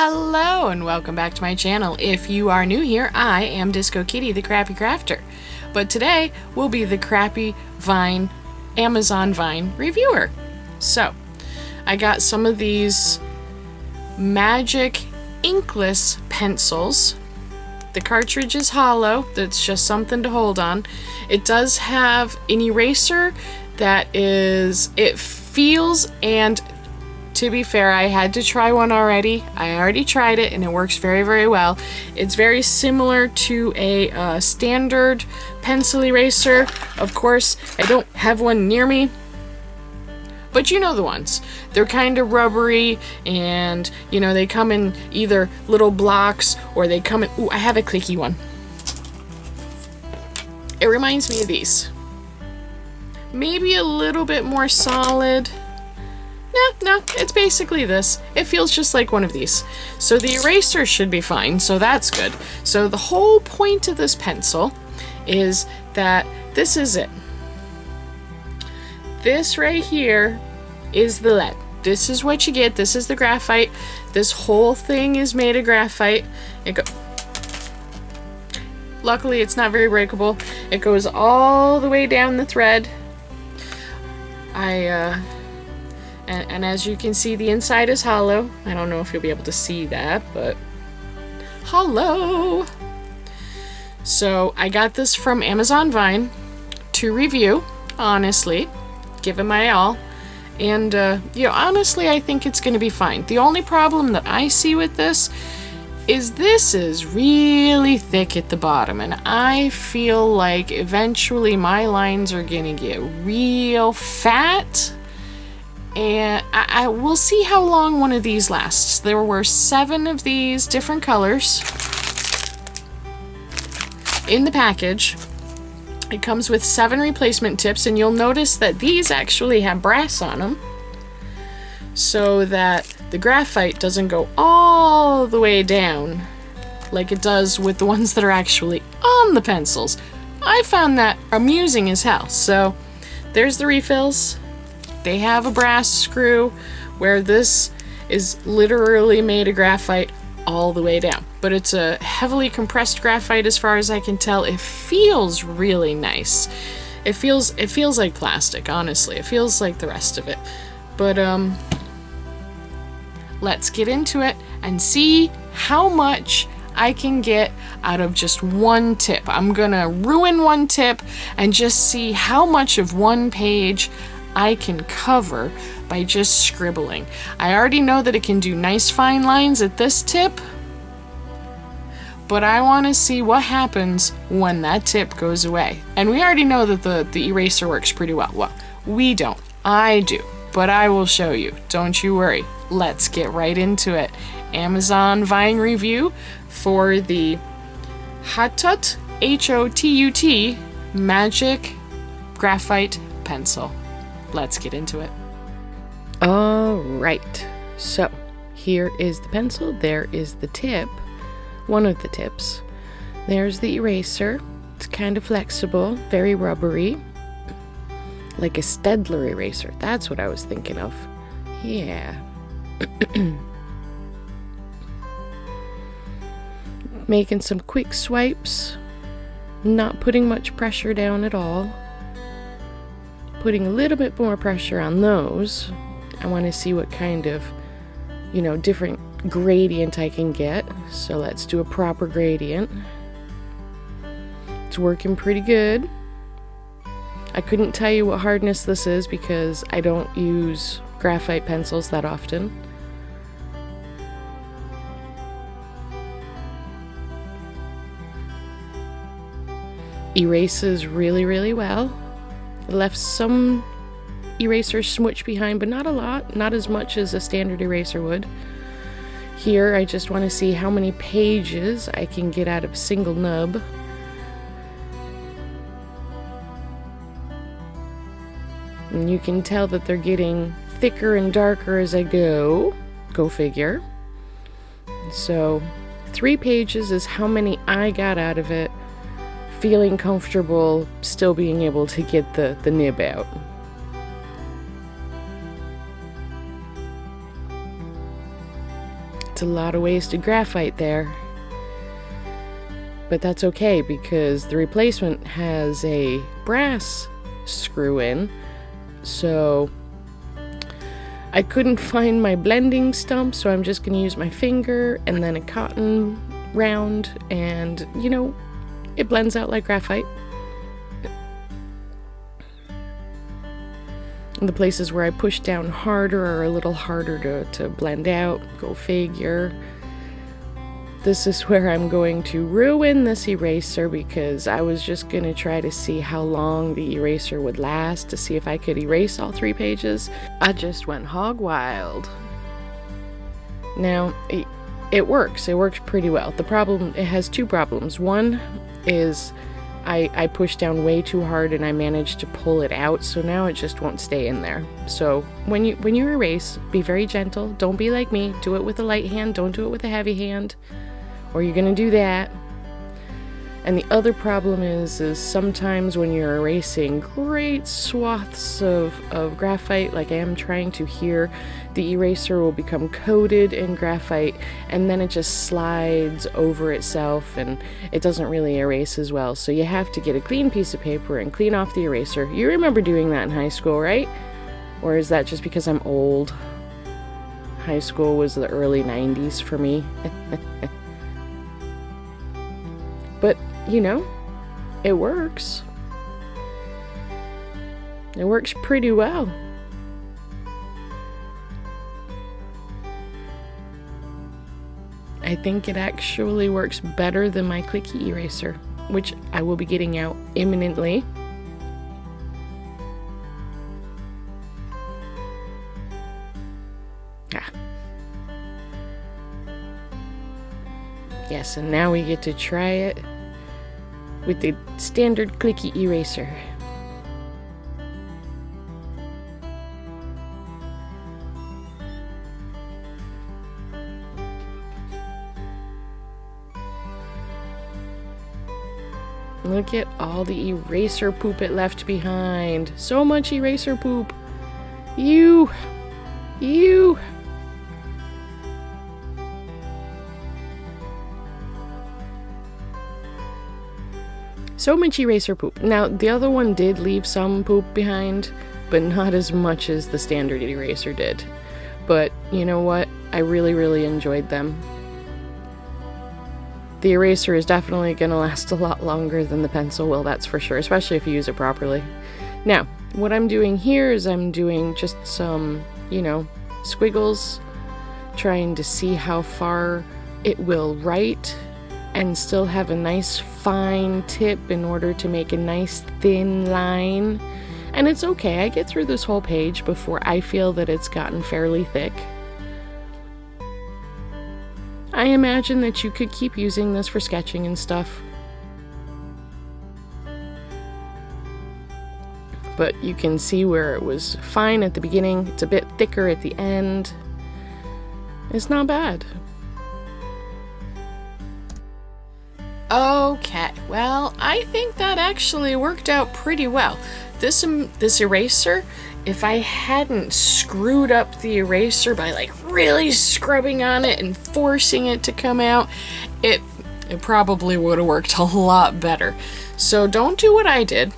Hello and welcome back to my channel. If you are new here, I am Disco Kitty, the Crappy Crafter. But today will be the Crappy Vine, Amazon Vine reviewer. So, I got some of these magic Inkless pencils. The cartridge is hollow, that's just something to hold on. It does have an eraser that it feels, and to be fair, I had to try one already. I already tried it and it works very, very well. It's very similar to a standard pencil eraser. Of course, I don't have one near me, but you know the ones. They're kind of rubbery and, you know, they come in either little blocks or they come in... Ooh, I have a clicky one. It reminds me of these. Maybe a little bit more solid. No, it's basically this. It feels just like one of these. So the eraser should be fine, so that's good. So the whole point of this pencil is that this is it. This right here is the lead. This is what you get. This is the graphite. This whole thing is made of graphite. Luckily, it's not very breakable. It goes all the way down the thread. And as you can see, the inside is hollow. I don't know if you'll be able to see that, but hollow. So I got this from Amazon Vine to review, honestly. Give it my all. And, you know, honestly, I think it's going to be fine. The only problem that I see with this is really thick at the bottom. And I feel like eventually my lines are going to get real fat. And I will see how long one of these lasts. There were 7 of these different colors in the package. It comes with 7 replacement tips, and you'll notice that these actually have brass on them so that the graphite doesn't go all the way down like it does with the ones that are actually on the pencils. I found that amusing as hell. So there's the refills. They have a brass screw where this is literally made of graphite all the way down. But it's a heavily compressed graphite as far as I can tell. It feels really nice. It feels like plastic, honestly. It feels like the rest of it. But let's get into it and see how much I can get out of just one tip. I'm gonna ruin one tip and just see how much of one page I can cover by just scribbling. I already know that it can do nice fine lines at this tip, but I want to see what happens when that tip goes away. And we already know that the eraser works pretty well. Well, we don't. I do. But I will show you. Don't you worry. Let's get right into it. Amazon Vine review for the Hotut, H-O-T-U-T, Magic Graphite Pencil. Let's get into it. Alright, so here is the pencil, there is the tip, one of the tips. There's the eraser. It's kind of flexible, very rubbery, like a Staedtler eraser. That's what I was thinking of. Yeah. Making some quick swipes, not putting much pressure down at all. Putting a little bit more pressure on those. I want to see what kind of, you know, different gradient I can get. So let's do a proper gradient. It's working pretty good. I couldn't tell you what hardness this is because I don't use graphite pencils that often. Erases really, really well. Left some eraser smudge behind, but not a lot, not as much as a standard eraser would. Here I just want to see how many pages I can get out of a single nub. And you can tell that they're getting thicker and darker as I go. Go figure. So 3 pages is how many I got out of it. Feeling comfortable still being able to get the nib out. That's a lot of wasted graphite there. But that's okay because the replacement has a brass screw in, so I couldn't find my blending stump, so I'm just going to use my finger and then a cotton round, and you know, it blends out like graphite. And the places where I push down harder are a little harder to blend out, go figure. This is where I'm going to ruin this eraser because I was just going to try to see how long the eraser would last to see if I could erase all 3 pages. I just went hog wild. Now, it works. It works pretty well. The problem, it has 2 problems. One is I pushed down way too hard and I managed to pull it out, so now it just won't stay in there. So when you erase, be very gentle. Don't be like me. Do it with a light hand. Don't do it with a heavy hand, or you're gonna do that. And the other problem is sometimes when you're erasing great swaths of graphite, like I am trying to here, the eraser will become coated in graphite and then it just slides over itself and it doesn't really erase as well. So you have to get a clean piece of paper and clean off the eraser. You remember doing that in high school, right? Or is that just because I'm old? High school was the early 90s for me. But, you know, it works. It works pretty well. I think it actually works better than my clicky eraser, which I will be getting out imminently. Yes, and now we get to try it with the standard clicky eraser. Look at all the eraser poop it left behind. So much eraser poop. You. So much eraser poop. Now, the other one did leave some poop behind, but not as much as the standard eraser did. But you know what? I really enjoyed them. The eraser is definitely going to last a lot longer than the pencil will, that's for sure, especially if you use it properly. Now, what I'm doing here is I'm doing just some, you know, squiggles, trying to see how far it will write and still have a nice fine tip in order to make a nice thin line. And it's okay, I get through this whole page before I feel that it's gotten fairly thick. I imagine that you could keep using this for sketching and stuff. But you can see where it was fine at the beginning, it's a bit thicker at the end. It's not bad. Okay, well, I think that actually worked out pretty well. This eraser, if I hadn't screwed up the eraser by like really scrubbing on it and forcing it to come out, it probably would have worked a lot better. So don't do what I did.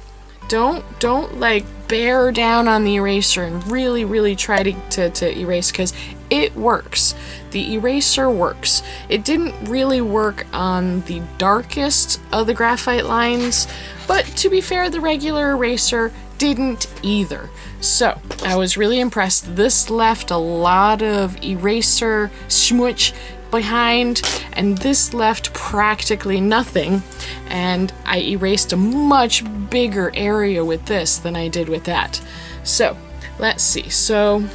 Don't like bear down on the eraser and really try to erase, because it works. The eraser works. It didn't really work on the darkest of the graphite lines, but to be fair, the regular eraser didn't either. So I was really impressed. This left a lot of eraser smudge behind, and this left practically nothing, and I erased a much bigger area with this than I did with that. So let's see. So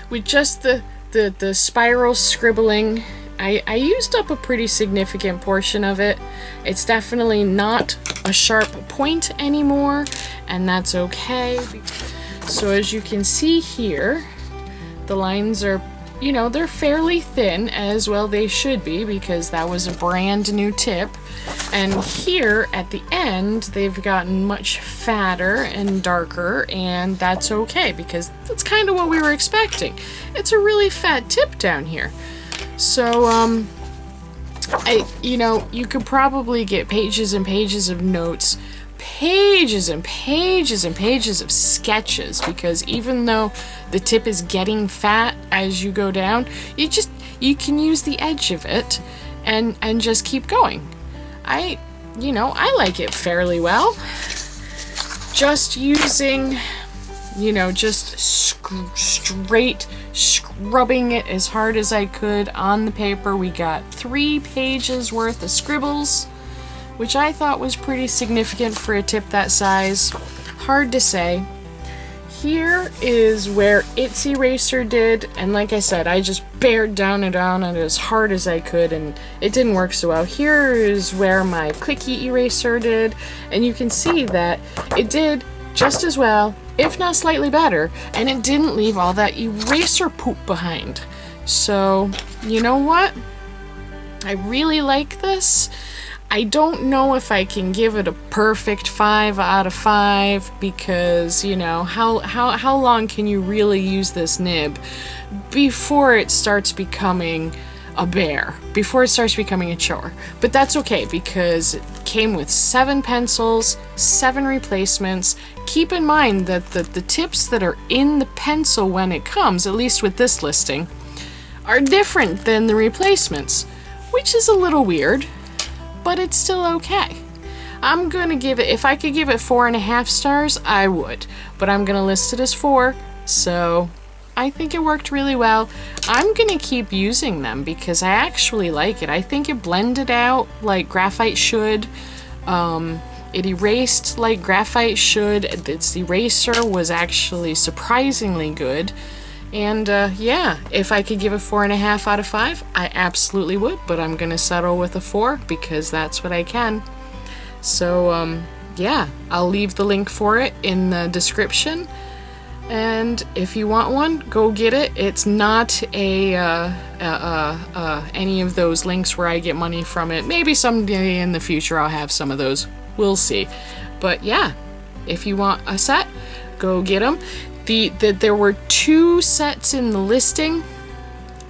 with just the spiral scribbling, I used up a pretty significant portion of it. It's definitely not a sharp point anymore, and that's okay. So as you can see here, the lines are you know, they're fairly thin, as well they should be, because that was a brand new tip. And here at the end, they've gotten much fatter and darker, and that's okay, because that's kind of what we were expecting. It's a really fat tip down here. So, you know, you could probably get pages and pages of notes, pages and pages and pages of sketches, because even though the tip is getting fat as you go down, you can use the edge of it and just keep going. You know, I like it fairly well. Just using, you know, just straight scrubbing it as hard as I could on the paper. We got 3 pages worth of scribbles, which I thought was pretty significant for a tip that size. Hard to say. Here is where its eraser did, and like I said, I just bared down and down on it as hard as I could, and it didn't work so well. Here is where my clicky eraser did, and you can see that it did just as well, if not slightly better, and it didn't leave all that eraser poop behind. So, you know what? I really like this. I don't know if I can give it a perfect 5 out of 5, because, you know, how long can you really use this nib before it starts becoming a bear, before it starts becoming a chore? But that's okay, because it came with 7 pencils, 7 replacements. Keep in mind that the tips that are in the pencil when it comes, at least with this listing, are different than the replacements, which is a little weird. But it's still okay. I'm gonna give it, if I could give it 4.5 stars, I would. But I'm gonna list it as 4, so I think it worked really well. I'm gonna keep using them because I actually like it. I think it blended out like graphite should. It erased like graphite should. Its eraser was actually surprisingly good. And yeah, if I could give it 4.5 out of 5, I absolutely would, but I'm gonna settle with a 4 because that's what I can. So yeah, I'll leave the link for it in the description, and if you want one, go get it. It's not any of those links where I get money from it. Maybe someday in the future I'll have some of those. We'll see. But yeah, if you want a set, go get them. There were 2 sets in the listing.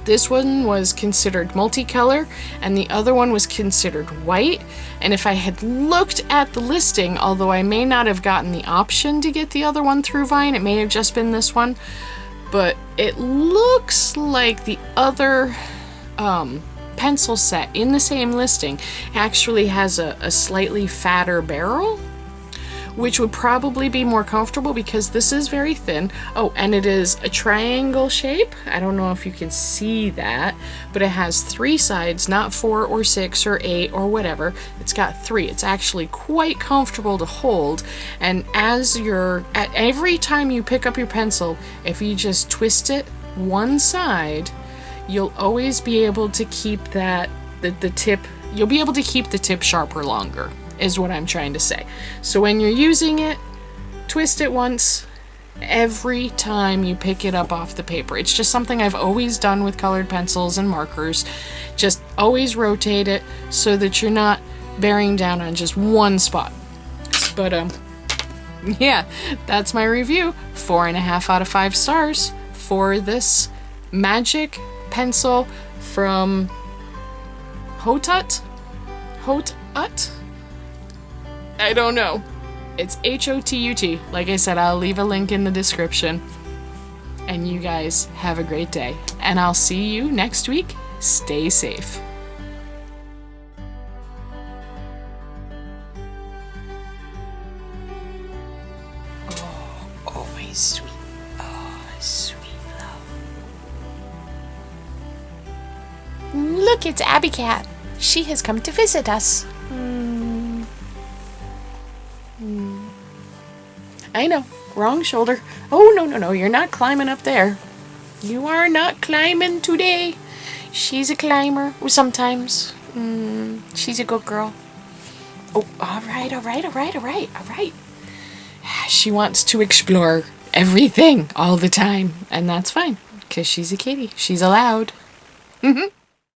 This one was considered multicolor, and the other one was considered white. And if I had looked at the listing, although I may not have gotten the option to get the other one through Vine, it may have just been this one, but it looks like the other pencil set in the same listing actually has a slightly fatter barrel, which would probably be more comfortable because this is very thin. Oh, and it is a triangle shape. I don't know if you can see that, but it has 3 sides, not 4 or 6 or 8 or whatever. It's got 3. It's actually quite comfortable to hold, and every time you pick up your pencil, if you just twist it one side, you'll always be able to keep the tip, you'll be able to keep the tip sharper longer, is what I'm trying to say. So when you're using it, twist it once every time you pick it up off the paper. It's just something I've always done with colored pencils and markers. Just always rotate it so that you're not bearing down on just one spot. But yeah, that's my review. 4.5 out of 5 stars for this magic pencil from Hotut? Hotut? I don't know. It's Hotut. Like I said, I'll leave a link in the description. And you guys have a great day. And I'll see you next week. Stay safe. Oh, my sweet. Oh, sweet love. Look, it's Abby Cat. She has come to visit us. I know, wrong shoulder. Oh, no, you're not climbing up there. You are not climbing today. She's a climber, sometimes. She's a good girl. Oh, all right. She wants to explore everything all the time, and that's fine. 'Cause she's a kitty. She's allowed.